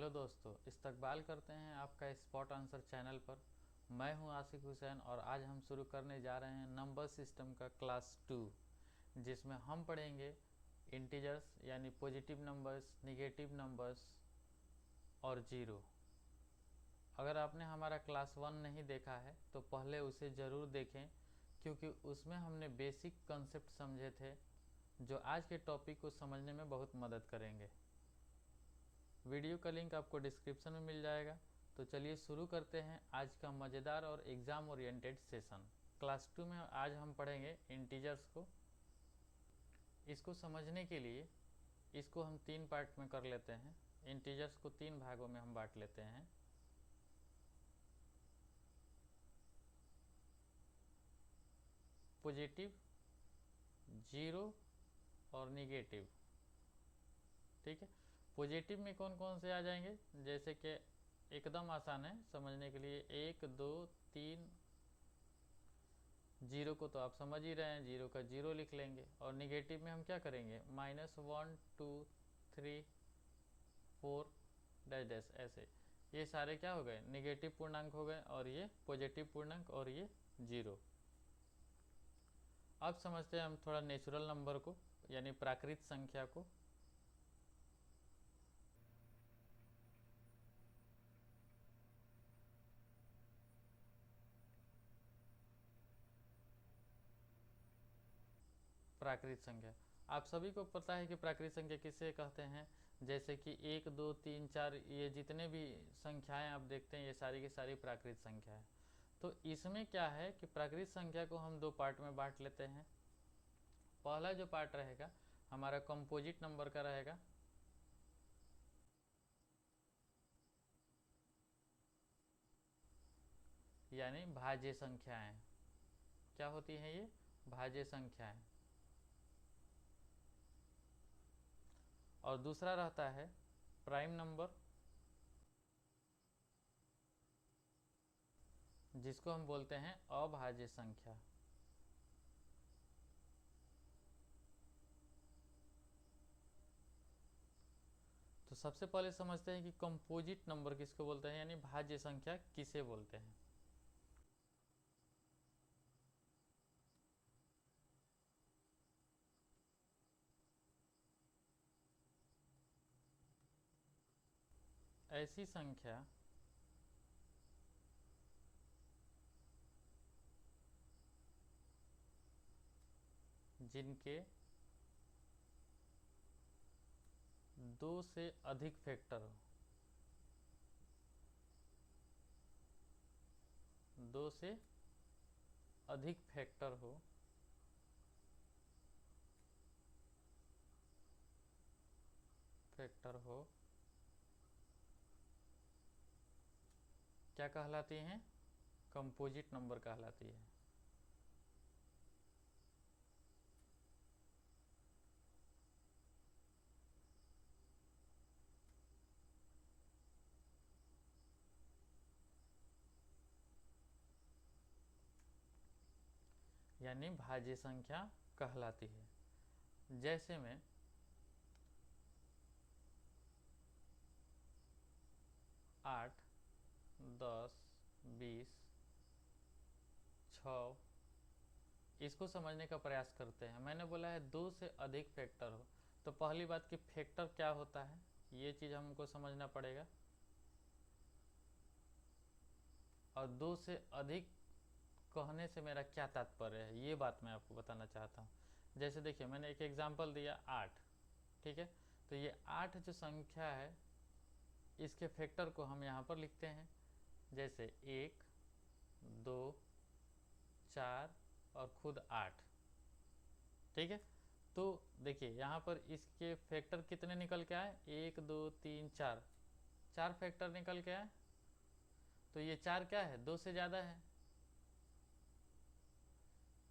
Hello दोस्तों, इस्तकबाल करते हैं आपका स्पॉट आंसर चैनल पर। मैं हूं आसिफ हुसैन और आज हम शुरू करने जा रहे हैं नंबर सिस्टम का क्लास 2, जिसमें हम पढ़ेंगे इंटीजर्स यानी पॉजिटिव नंबर्स, निगेटिव नंबर्स और जीरो। अगर आपने हमारा क्लास 1 नहीं देखा है तो पहले उसे ज़रूर देखें, क्योंकि उसमें हमने बेसिक कंसेप्ट समझे थे जो आज के टॉपिक को समझने में बहुत मदद करेंगे। वीडियो का लिंक आपको डिस्क्रिप्शन में मिल जाएगा। तो चलिए शुरू करते हैं आज का मज़ेदार और एग्ज़ाम ओरिएंटेड सेशन। क्लास 2 में आज हम पढ़ेंगे इंटीजर्स को। इसको समझने के लिए इसको हम 3 पार्ट में कर लेते हैं। इंटीजर्स को 3 भागों में हम बांट लेते हैं। पॉजिटिव, जीरो और निगेटिव। ठीक है, पॉजिटिव में कौन कौन से आ जाएंगे, जैसे कि एकदम आसान है समझने के लिए, 1 2 3। जीरो को तो आप समझ ही रहे हैं, जीरो का जीरो लिख लेंगे। और निगेटिव में हम क्या करेंगे, -1 2 3 4 डैश डैश, ऐसे। ये सारे क्या हो गए, निगेटिव पूर्णांक हो गए, और ये पॉजिटिव पूर्णांक, और ये जीरो। अब समझते हैं हम थोड़ा नेचुरल नंबर को, यानी प्राकृत संख्या को। प्राकृत संख्या, आप सभी को पता है कि प्राकृत संख्या किसे कहते हैं। जैसे कि 1 2 3 4, ये जितने भी संख्याएं आप देखते हैं ये सारी की सारी प्राकृत संख्या है। तो इसमें क्या है कि प्राकृत संख्या को हम 2 पार्ट में बांट लेते हैं। पहला जो पार्ट रहेगा हमारा कंपोजिट नंबर का रहेगा, यानी भाज्य संख्याएं। क्या होती हैं ये, भाज्य संख्याएं। और दूसरा रहता है प्राइम नंबर, जिसको हम बोलते हैं अभाज्य संख्या। तो सबसे पहले समझते हैं कि कंपोजिट नंबर किसको बोलते हैं, यानी भाज्य संख्या किसे बोलते हैं। ऐसी संख्या जिनके 2 से अधिक फैक्टर हो, 2 से अधिक फैक्टर हो, क्या कहलाती हैं, कंपोजिट नंबर कहलाती है। यानी भाज्य संख्या कहलाती है। जैसे में 8 10 20 6, इसको समझने का प्रयास करते हैं। मैंने बोला है 2 से अधिक फैक्टर हो, तो पहली बात कि फैक्टर क्या होता है ये चीज़ हमको समझना पड़ेगा। और 2 से अधिक कहने से मेरा क्या तात्पर्य है, ये बात मैं आपको बताना चाहता हूँ। जैसे देखिए, मैंने एक एग्जांपल दिया 8, ठीक है। तो ये 8 जो संख्या है, इसके फैक्टर को हम यहाँ पर लिखते हैं, जैसे 1 2 4 और खुद 8, ठीक है। तो देखिए यहाँ पर इसके फैक्टर कितने निकल के आए, 1 2 3 4, 4 फैक्टर निकल के आए। तो ये 4 क्या है, 2 से ज़्यादा है,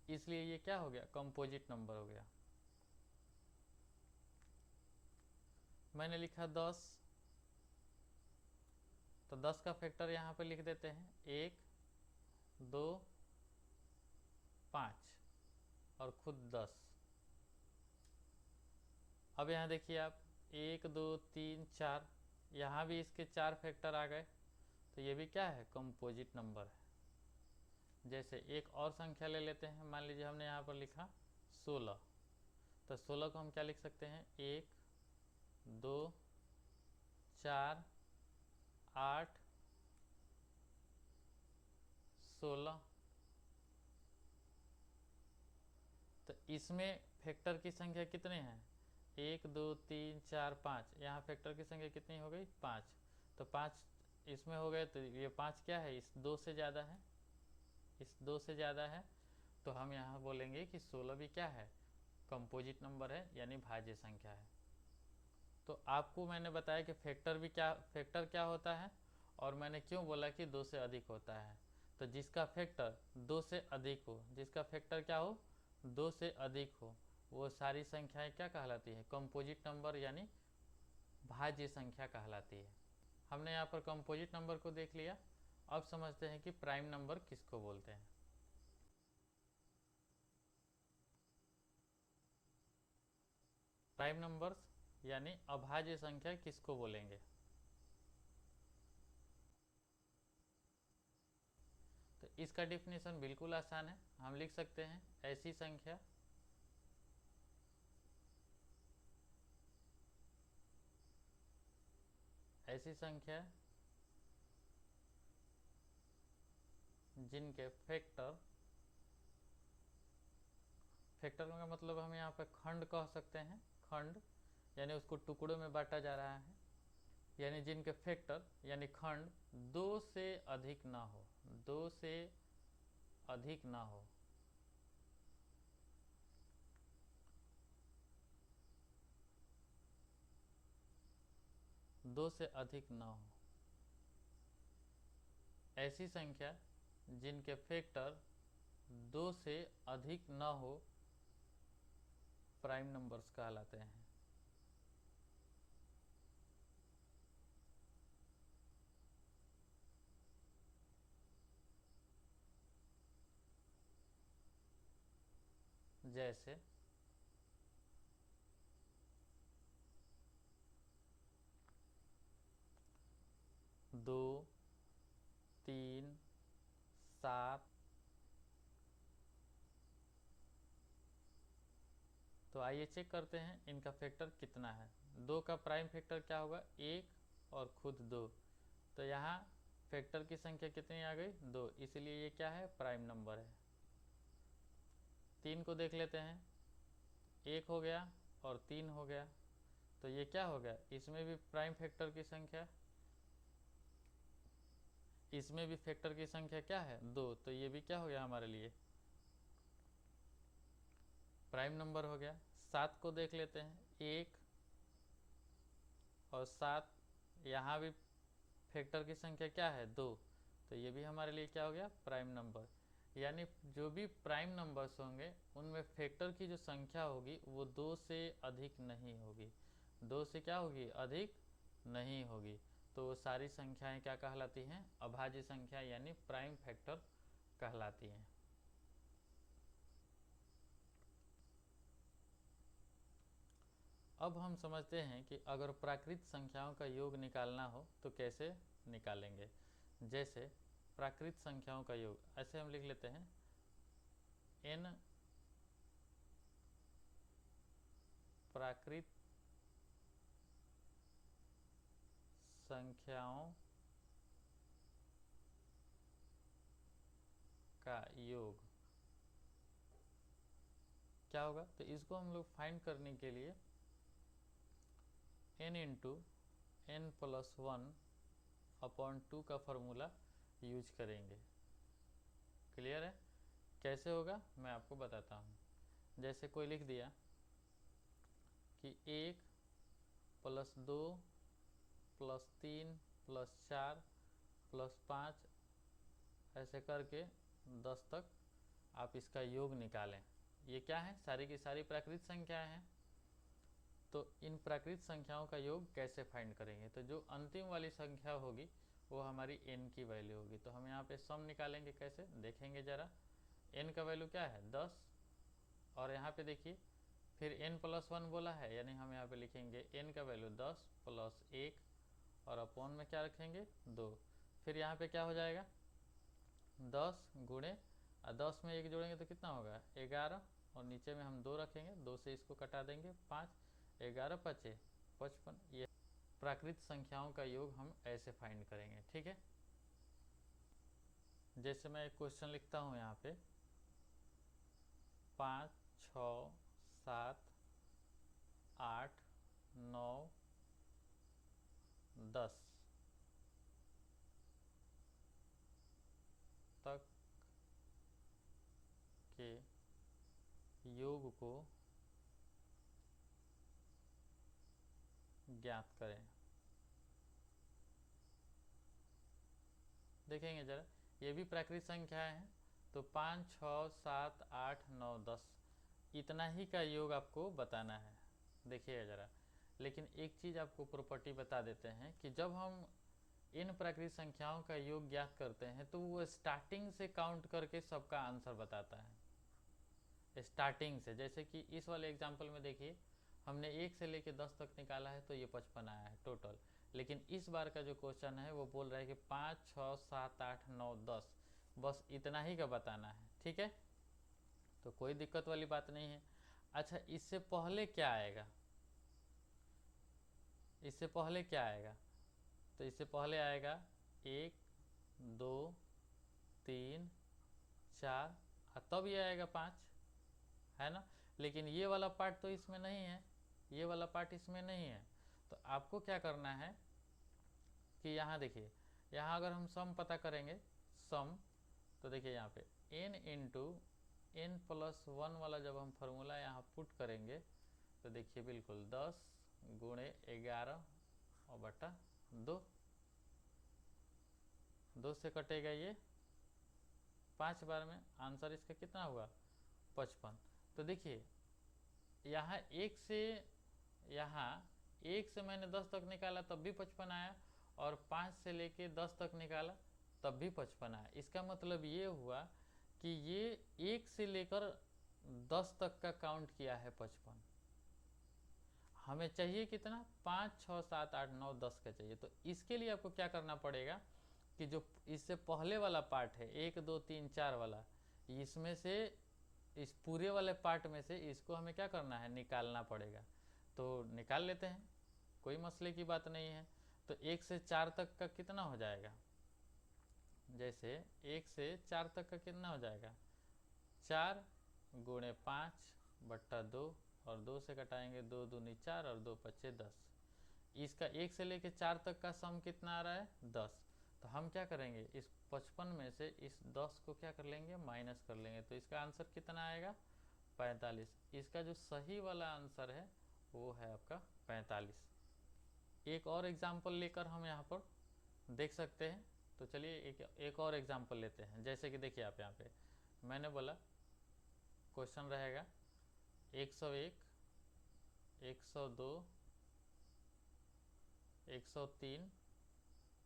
इसलिए ये क्या हो गया, कंपोजिट नंबर हो गया। मैंने लिखा 10, तो 10 का फैक्टर यहाँ पे लिख देते हैं, 1 2 5 और खुद 10। अब यहाँ देखिए आप, 1 2 3 4, यहाँ भी इसके 4 फैक्टर आ गए, तो ये भी क्या है, कंपोजिट नंबर है। जैसे एक और संख्या ले लेते हैं, मान लीजिए हमने यहाँ पर लिखा 16, तो 16 को हम क्या लिख सकते हैं, 1 2 4 8 16। तो इसमें फैक्टर की संख्या कितने हैं, 1 2 3 4 5, यहाँ फैक्टर की संख्या कितनी हो गई, 5। तो 5 इसमें हो गए, तो ये 5 क्या है, इस 2 से ज़्यादा है, इस 2 से ज़्यादा है, तो हम यहाँ बोलेंगे कि 16 भी क्या है, कंपोजिट नंबर है, यानी भाज्य संख्या है। तो आपको मैंने बताया कि फैक्टर क्या होता है, और मैंने क्यों बोला कि 2 से अधिक होता है। तो जिसका फैक्टर 2 से अधिक हो, जिसका फैक्टर क्या हो, 2 से अधिक हो, वो सारी संख्याएं क्या कहलाती है, कंपोजिट नंबर यानी भाज्य संख्या कहलाती है। हमने यहाँ पर कंपोजिट नंबर को देख लिया, अब समझते हैं कि प्राइम नंबर किसको बोलते हैं। प्राइम नंबर्स यानी अभाज्य संख्या किसको बोलेंगे। तो इसका डिफिनेशन बिल्कुल आसान है, हम लिख सकते हैं ऐसी संख्या जिनके फैक्टर का मतलब हम यहाँ पे खंड कह सकते हैं, खंड यानी उसको टुकड़ों में बांटा जा रहा है, यानी जिनके फैक्टर यानी खंड 2 से अधिक ना हो, 2 से अधिक ना हो। दो से अधिक ना हो, ऐसी संख्या जिनके फैक्टर 2 से अधिक ना हो, प्राइम नंबर्स कहलाते हैं। जैसे 2 3 7। तो आइए चेक करते हैं इनका फैक्टर कितना है। 2 का प्राइम फैक्टर क्या होगा, 1 और खुद 2, तो यहाँ फैक्टर की संख्या कितनी आ गई, 2, इसलिए ये क्या है, प्राइम नंबर है। 3 को देख लेते हैं, 1 हो गया और 3 हो गया, तो ये क्या हो गया, इसमें भी प्राइम फैक्टर की संख्या, इसमें भी फैक्टर की संख्या क्या है, 2, तो ये भी क्या हो गया हमारे लिए, प्राइम नंबर हो गया। 7 को देख लेते हैं, 1 और 7, यहाँ भी फैक्टर की संख्या क्या है, 2, तो ये भी हमारे लिए क्या हो गया, प्राइम नंबर। यानी जो भी प्राइम नंबर्स होंगे उनमें फैक्टर की जो संख्या होगी वो 2 से अधिक नहीं होगी, 2 से क्या होगी, अधिक नहीं होगी। तो वो सारी संख्याएं क्या कहलाती हैं, अभाज्य संख्या यानी प्राइम फैक्टर कहलाती हैं। अब हम समझते हैं कि अगर प्राकृत संख्याओं का योग निकालना हो तो कैसे निकालेंगे। जैसे प्राकृत संख्याओं का योग ऐसे हम लिख लेते हैं, n प्राकृत संख्याओं का योग क्या होगा। तो इसको हम लोग फाइंड करने के लिए n इंटू n+1/2 का फॉर्मूला यूज करेंगे। क्लियर है, कैसे होगा मैं आपको बताता हूँ। जैसे कोई लिख दिया कि 1 + 2 + 3 + 4 + 5 ऐसे करके 10 तक आप इसका योग निकालें। ये क्या है, सारी की सारी प्राकृत संख्याएं हैं। तो इन प्राकृत संख्याओं का योग कैसे फाइंड करेंगे, तो जो अंतिम वाली संख्या होगी वो हमारी n की वैल्यू होगी। तो हम यहाँ पे सम निकालेंगे, कैसे देखेंगे जरा। n का वैल्यू क्या है, 10, और यहाँ पे देखिए फिर n+1 बोला है, यानी हम यहाँ पे लिखेंगे n का वैल्यू 10 + 1 और अपॉन में क्या रखेंगे 2। फिर यहाँ पे क्या हो जाएगा 10 गुणे 10 में 1 जोड़ेंगे तो कितना होगा 11, और नीचे में हम 2 रखेंगे, 2 से इसको कटा देंगे 5, 11 पचे 55। ये प्राकृत संख्याओं का योग हम ऐसे फाइंड करेंगे। ठीक है, जैसे मैं एक क्वेश्चन लिखता हूँ यहाँ पे 5 6 7 8 9 10 तक के योग को ज्ञात करें। देखेंगे जरा, ये भी प्राकृत संख्याएं हैं, तो 5 6 7 8 9 10 इतना ही का योग आपको बताना है। देखिएगा जरा, लेकिन एक चीज़ आपको प्रॉपर्टी बता देते हैं कि जब हम इन प्राकृत संख्याओं का योग ज्ञात करते हैं तो वो स्टार्टिंग से काउंट करके सबका आंसर बताता है, स्टार्टिंग से। जैसे कि इस वाले एग्जाम्पल में देखिए, हमने 1 से लेके 10 तक निकाला है तो ये 55 आया है टोटल। लेकिन इस बार का जो क्वेश्चन है वो बोल रहा है कि 5 6 7 8 9 10 बस इतना ही का बताना है। ठीक है, तो कोई दिक्कत वाली बात नहीं है। अच्छा, इससे पहले क्या आएगा, इससे पहले क्या आएगा, तो इससे पहले आएगा 1 2 3 4 तब ये आएगा 5, है ना। लेकिन ये वाला पार्ट तो इसमें नहीं है, ये वाला पार्ट इसमें नहीं है। तो आपको क्या करना है कि यहाँ देखिए, यहाँ अगर हम सम पता करेंगे सम, तो देखिए यहाँ पे n इंटू n प्लस 1 वाला जब हम फार्मूला यहाँ पुट करेंगे तो देखिए बिल्कुल 10 गुणे 11 और बटा 2, 2 से कटेगा ये 5 बार में, आंसर इसका कितना होगा 55। तो देखिए यहाँ एक से मैंने 10 तक निकाला तब भी 55 आया, और 5 से लेके 10 तक निकाला तब भी 55 आया। इसका मतलब ये हुआ कि ये 1 से लेकर 10 तक का काउंट किया है 55। हमें चाहिए कितना 5 6 7 8 9 10 का चाहिए। तो इसके लिए आपको क्या करना पड़ेगा कि जो इससे पहले वाला पार्ट है 1 2 3 4 वाला, इसमें से इस पूरे वाले पार्ट में से इसको हमें क्या करना है निकालना पड़ेगा। तो निकाल लेते हैं, कोई मसले की बात नहीं है। तो 1 से 4 तक का कितना हो जाएगा, जैसे 1 से 4 तक का कितना हो जाएगा 4 गुणे 5 बट्टा 2, और 2 से घटाएंगे 2 दूनी 4 और 2 पच्चे 10। इसका 1 से लेके 4 तक का सम कितना आ रहा है 10। तो हम क्या करेंगे इस 55 में से इस 10 को क्या कर लेंगे माइनस कर लेंगे, तो इसका आंसर कितना आएगा 45। इसका जो सही वाला आंसर है वो है आपका 45। एक और एग्जाम्पल लेकर हम यहाँ पर देख सकते हैं। तो चलिए एक और एग्जाम्पल लेते हैं। जैसे कि देखिए आप यहाँ पे मैंने बोला क्वेश्चन रहेगा 101 102 103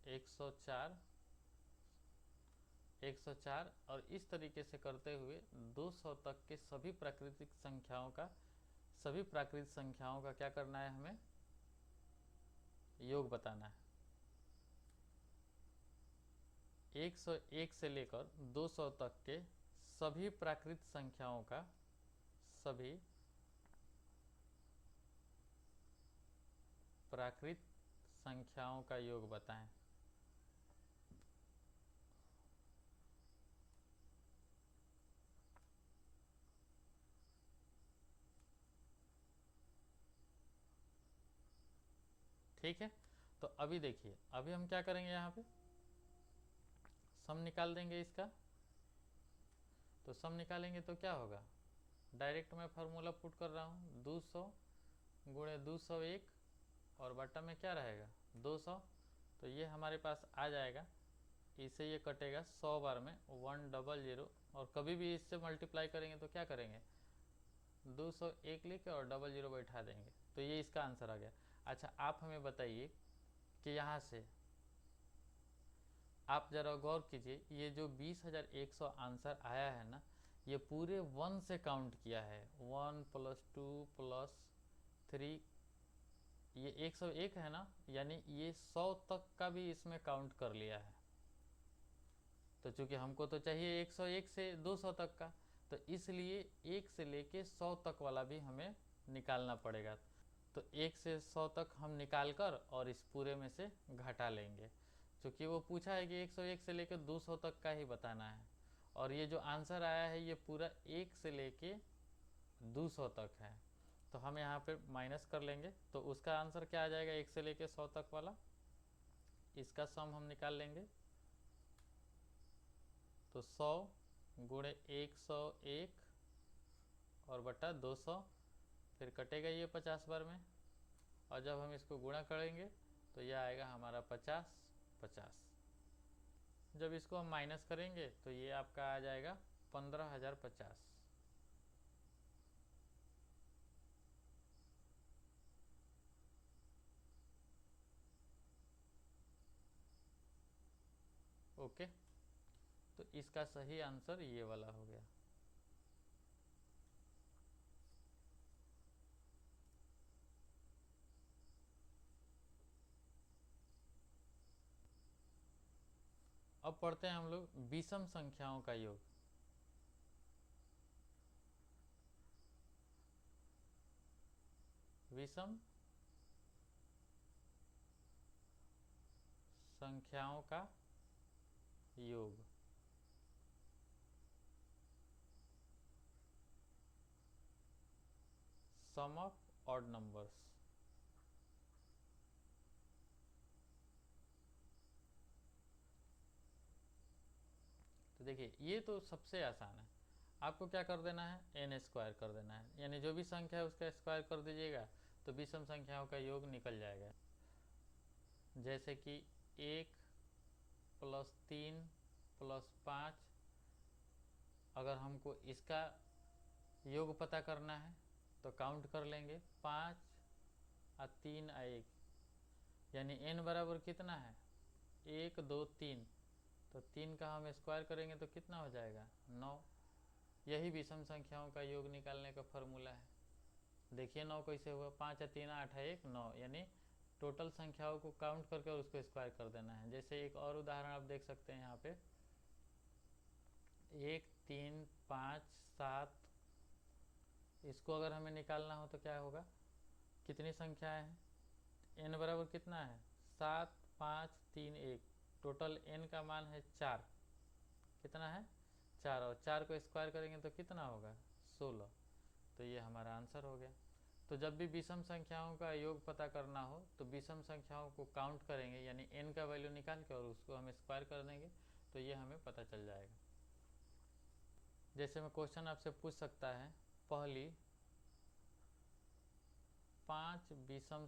104 104 और इस तरीके से करते हुए 200 तक के सभी प्राकृतिक संख्याओं का क्या करना है हमें योग बताना है। 101 से लेकर 200 तक के सभी प्राकृत संख्याओं का योग बताएं। ठीक है, तो अभी देखिए, अभी हम क्या करेंगे यहाँ पे सम निकाल देंगे इसका। तो सम निकालेंगे तो क्या होगा, डायरेक्ट मैं फार्मूला पुट कर रहा हूँ 200 गुणे 201 और बटा में क्या रहेगा 200। तो ये हमारे पास आ जाएगा, इसे ये कटेगा 100 बार में 100, और कभी भी इससे मल्टीप्लाई करेंगे तो क्या करेंगे 201 लेके और 00 बैठा देंगे। तो ये इसका आंसर आ गया। अच्छा, आप हमें बताइए कि यहाँ से आप जरा गौर कीजिए, ये जो 20,100 आंसर आया है ना, ये पूरे 1 से काउंट किया है, 1 + 2 + 3 ये 101 है ना, यानी ये 100 तक का भी इसमें काउंट कर लिया है। तो चूंकि हमको तो चाहिए 101 से 200 तक का, तो इसलिए 1 से लेके 100 तक वाला भी हमें निकालना पड़ेगा। तो 1 से 100 तक हम निकाल कर और इस पूरे में से घटा लेंगे, क्योंकि वो पूछा है कि 101 से लेकर 200 तक का ही बताना है। और ये जो आंसर आया है ये पूरा 1 से लेके 200 तक है, तो हम यहाँ पे माइनस कर लेंगे। तो उसका आंसर क्या आ जाएगा, 1 से लेके 100 तक वाला, इसका सम हम निकाल लेंगे। तो 100 गुणे 101 और बटा 200, फिर कटेगा ये 50 बार में, और जब हम इसको गुणा करेंगे तो यह आएगा हमारा 50 50। जब इसको हम माइनस करेंगे तो ये आपका आ जाएगा 15,050। ओके, तो इसका सही आंसर ये वाला हो गया। अब पढ़ते हैं हम लोग विषम संख्याओं का योग। विषम संख्याओं का योग। सम ऑफ ऑड नंबर्स। तो देखिए ये तो सबसे आसान है, आपको क्या कर देना है, n स्क्वायर कर देना है, यानी जो भी संख्या है उसका स्क्वायर कर दीजिएगा तो विषम संख्याओं का योग निकल जाएगा। जैसे कि 1 + 3 + 5, अगर हमको इसका योग पता करना है तो काउंट कर लेंगे, 5 और 3 और 1, यानी n बराबर कितना है, 1 2 3, तो 3 का हम स्क्वायर करेंगे तो कितना हो जाएगा, 9। यही विषम संख्याओं का योग निकालने का फॉर्मूला है। देखिए 9 कैसे हुआ, 5 और 3 8 1 9, यानी टोटल संख्याओं को काउंट करके और उसको स्क्वायर कर देना है। जैसे एक और उदाहरण आप देख सकते हैं यहाँ पे, 1 3 5 7, इसको अगर हमें निकालना हो तो क्या होगा, कितनी संख्याएं हैं, n बराबर कितना है, 7 5 3 1, टोटल n का मान है 4, कितना है 4, और 4 को स्क्वायर करेंगे तो कितना होगा 16। तो ये हमारा आंसर हो गया। तो जब भी विषम संख्याओं का योग पता करना हो तो विषम संख्याओं को काउंट करेंगे, यानी n का वैल्यू निकाल के और उसको हम स्क्वायर कर देंगे तो ये हमें पता चल जाएगा। जैसे मैं क्वेश्चन आपसे पूछ सकता है, पहली 5 विषम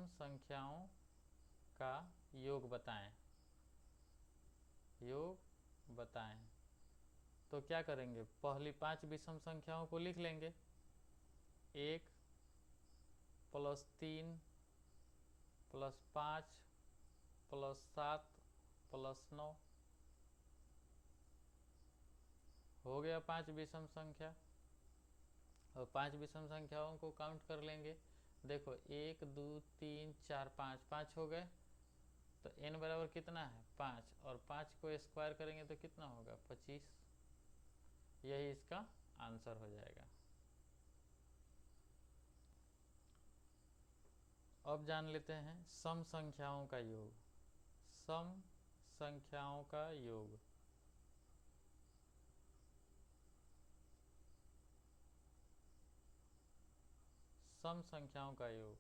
संख्याओं का योग बताएं, योग बताएं। तो क्या करेंगे, पहली 5 विषम संख्याओं को लिख लेंगे, 1 + 3 + 5 + 7 + 9, हो गया 5 विषम संख्या। और 5 विषम संख्याओं को काउंट कर लेंगे, देखो 1 2 3 4 5, 5 हो गए, तो n बराबर कितना है 5, और 5 को स्क्वायर करेंगे तो कितना होगा 25। यही इसका आंसर हो जाएगा। अब जान लेते हैं सम संख्याओं का योग। सम संख्याओं का योग। सम संख्याओं का योग,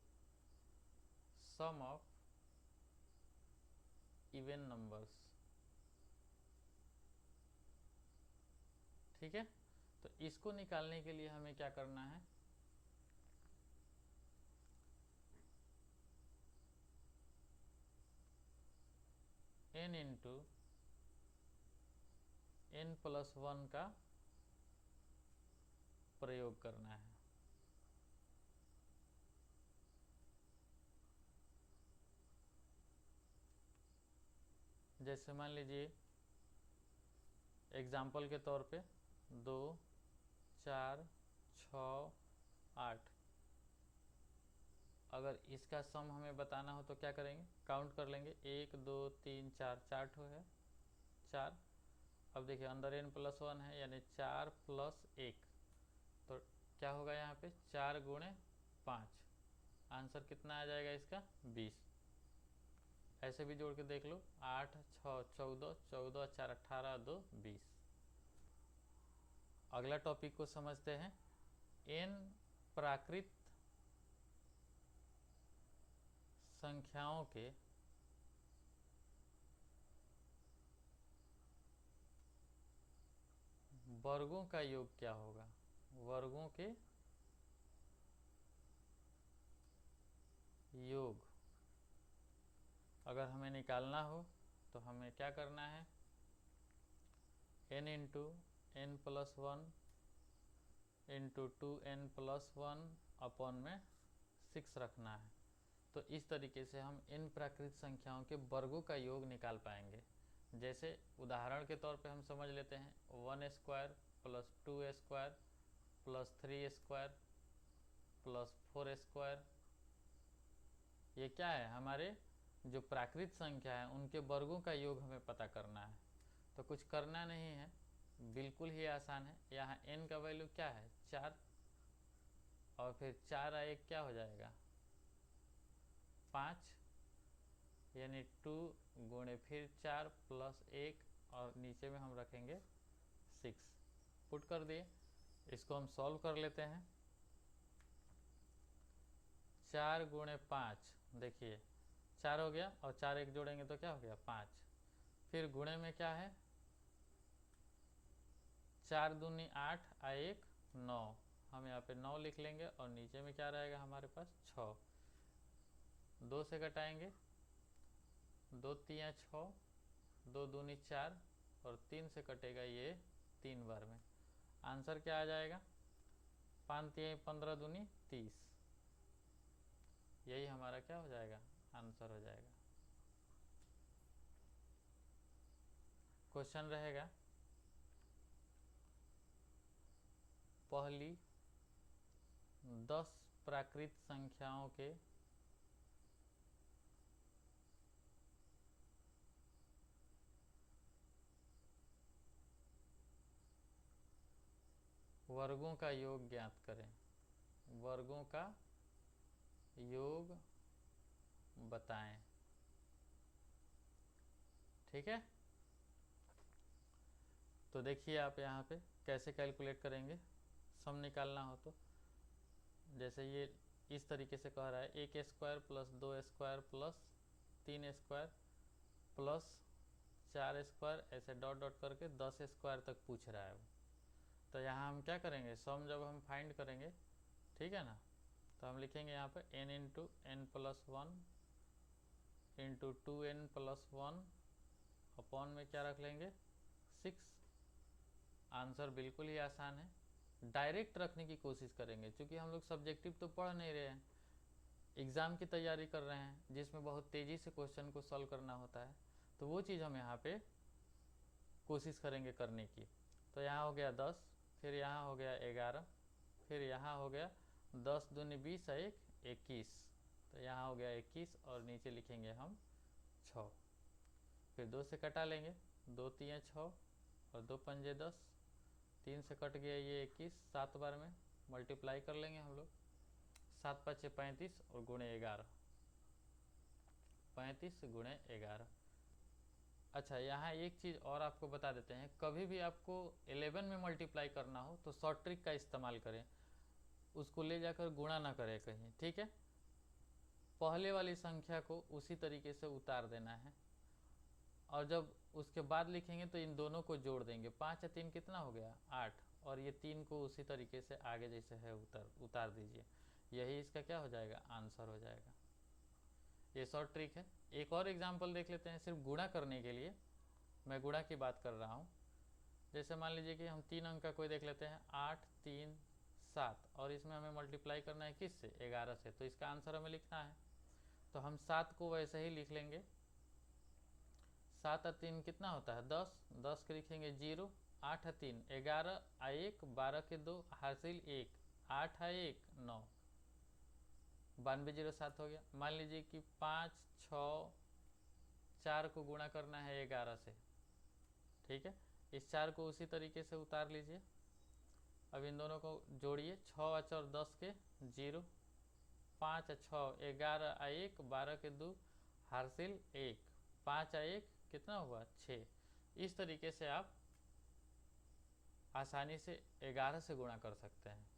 सम ऑफ इवन नंबर्स। ठीक है, तो इसको निकालने के लिए हमें क्या करना है, n × n+1 का प्रयोग करना है। जैसे मान लीजिए एग्जाम्पल के तौर पे 2 4 6 8। अगर इसका सम हमें बताना हो तो क्या करेंगे, काउंट कर लेंगे, 1 2 3 4, 4 ठो है 4। अब देखिए अंदर n+1 है यानी 4 + 1, तो क्या होगा यहाँ पे 4 × 5, आंसर कितना आ जाएगा इसका 20। ऐसे भी जोड़ के देख लो, 8 6 14, 14 4 18, 2 20। अगला टॉपिक को समझते हैं। n प्राकृत संख्याओं के वर्गों का योग क्या होगा। वर्गों के योग अगर हमें निकालना हो तो हमें क्या करना है, n × n+1 × 2n+1 अपॉन में 6 रखना है। तो इस तरीके से हम इन प्राकृत संख्याओं के वर्गों का योग निकाल पाएंगे। जैसे उदाहरण के तौर पे हम समझ लेते हैं 1² + 2² + 3² + 4²। ये क्या है, हमारे जो प्राकृत संख्या है उनके वर्गों का योग हमें पता करना है। तो कुछ करना नहीं है, बिल्कुल ही आसान है। यहाँ n का वैल्यू क्या है 4, और फिर 4 1 क्या हो जाएगा 5, यानी 2 × फिर 4 + 1, और नीचे में हम रखेंगे 6। पुट कर दिए। इसको हम सॉल्व कर लेते हैं। 4 × 5, देखिए 4 हो गया, और 4 1 जोड़ेंगे तो क्या हो गया 5। फिर गुणे में क्या है 4 दूनी 8 आ 1 9, हम यहाँ पे 9 लिख लेंगे, और नीचे में क्या रहेगा हमारे पास 6। 2 से घटाएंगे, 2 3 6, 2 दूनी 4, और 3 से कटेगा ये 3 बार में। आंसर क्या आ जाएगा 5 3 15 दूनी 30। यही हमारा क्या हो जाएगा आंसर हो जाएगा। क्वेश्चन रहेगा, पहली 10 प्राकृत संख्याओं के वर्गों का योग ज्ञात करें। वर्गों का योग बताएं। ठीक है, तो देखिए आप यहाँ पे कैसे कैलकुलेट करेंगे सम निकालना हो तो। जैसे ये इस तरीके से कह रहा है 1² + 2² + 3² + 4², ऐसे डॉट डॉट करके 10² तक पूछ रहा है वो। तो यहाँ हम क्या करेंगे, सम जब हम फाइंड करेंगे, ठीक है ना, तो हम लिखेंगे यहाँ पे n × n+1 × 2n+1 अपॉन में क्या रख लेंगे 6। आंसर बिल्कुल ही आसान है। डायरेक्ट रखने की कोशिश करेंगे, क्योंकि हम लोग सब्जेक्टिव तो पढ़ नहीं रहे हैं, एग्ज़ाम की तैयारी कर रहे हैं जिसमें बहुत तेज़ी से क्वेश्चन को सॉल्व करना होता है। तो वो चीज़ हम यहाँ पे कोशिश करेंगे करने की। तो यहाँ हो गया 10, फिर यहाँ हो गया 11, फिर यहाँ हो गया 10 दूनी 20 1 21, तो यहाँ हो गया 21, और नीचे लिखेंगे हम 6। फिर 2 से कटा लेंगे, 2 3 6, और 2 पंजे 10, 3 से कट गया ये 21, 7 बार में मल्टीप्लाई कर लेंगे हम लोग, 7 5 35, और गुणे 11, 35 गुणे 11। अच्छा, यहाँ एक चीज़ और आपको बता देते हैं, कभी भी आपको 11 में मल्टीप्लाई करना हो तो शॉर्ट ट्रिक का इस्तेमाल करें, उसको ले जाकर गुणा ना करें कहीं। ठीक है, पहले वाली संख्या को उसी तरीके से उतार देना है, और जब उसके बाद लिखेंगे तो इन दोनों को जोड़ देंगे। 5 या 3 कितना हो गया 8, और ये 3 को उसी तरीके से आगे जैसे है उतार दीजिए। यही इसका क्या हो जाएगा आंसर हो जाएगा। ये शॉर्ट ट्रिक है। एक और एग्जाम्पल देख लेते हैं, सिर्फ गुणा करने के लिए, मैं गुणा की बात कर रहा हूँ। जैसे मान लीजिए कि हम 3 अंक का कोई देख लेते हैं 8 3 7, और इसमें हमें मल्टीप्लाई करना है किस से 11 से, तो इसका आंसर हमें लिखना है। तो हम 7 को वैसे ही लिख लेंगे, 7 और 3 कितना होता है 10, 10 के लिखेंगे 0, 8 3 11 1 12 के 2 हासिल 1 8 1 9 9207 हो गया। मान लीजिए कि 5 6 4 को गुणा करना है 11 से, ठीक है। इस 4 को उसी तरीके से उतार लीजिए। अब इन दोनों को जोड़िए, 6 और 10 के 0, 5 6 11 1 12 के 2 हासिल 1 5 1 कितना हुआ 6। इस तरीके से आप आसानी से 11 से गुणा कर सकते हैं।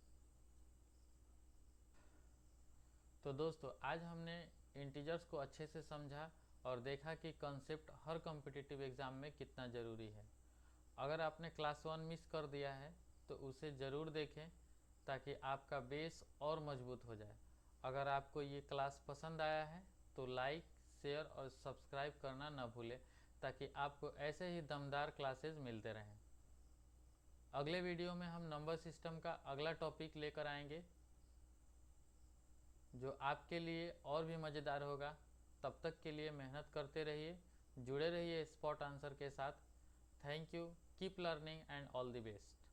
तो दोस्तों आज हमने इंटीजर्स को अच्छे से समझा और देखा कि कंसेप्ट हर कॉम्पिटिटिव एग्ज़ाम में कितना ज़रूरी है। अगर आपने क्लास 1 मिस कर दिया है तो उसे ज़रूर देखें ताकि आपका बेस और मजबूत हो जाए। अगर आपको ये क्लास पसंद आया है तो लाइक, शेयर और सब्सक्राइब करना न भूलें ताकि आपको ऐसे ही दमदार क्लासेस मिलते रहें। अगले वीडियो में हम नंबर सिस्टम का अगला टॉपिक लेकर आएंगे जो आपके लिए और भी मज़ेदार होगा। तब तक के लिए मेहनत करते रहिए, जुड़े रहिए स्पॉट आंसर के साथ। Thank you, keep learning and all the best.